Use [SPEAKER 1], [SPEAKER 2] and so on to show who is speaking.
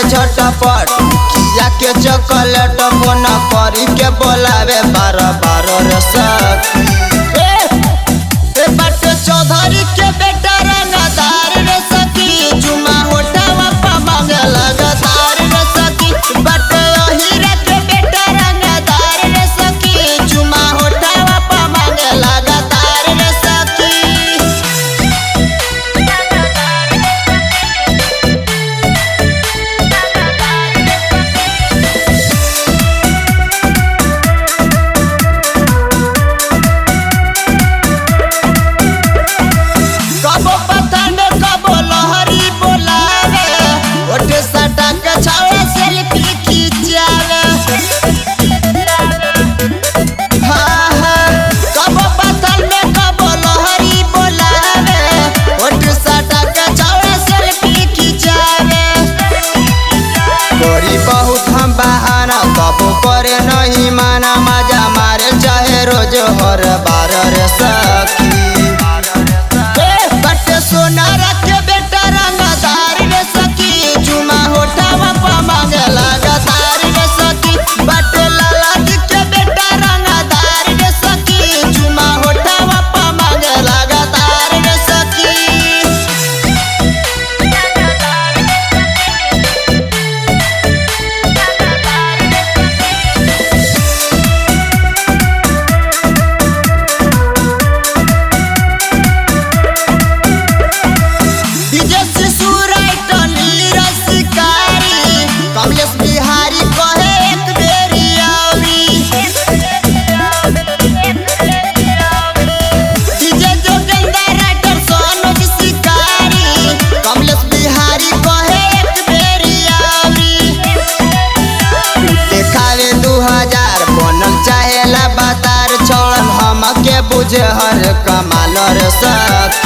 [SPEAKER 1] झटपट किया के चॉकलेट फोन करी के बोलावे बार बार रे सखी बाटे चौधरी के बेटा रंगदार रे सखी चुमा होठवा पा मांगे लगातार रे सखी बाटे हीरा के बेटा रंगदार रे सखी चुमा होठवा पा मांगे लगातार रे सखी करे नहीं माना मजा मारे चाहे रोज हर बार रे सखी बटे सोना रखे बेटा रंगदार रे सखी चुमा होठवा पा मांगे लगातार रे सखी बटे लाला के बेटा रंगदार रे सखी चुमा होठवा पा मांगे लगातार रे सखी चाहेला बतार छोड़ हम के बुझे हर कमाल रे सखी।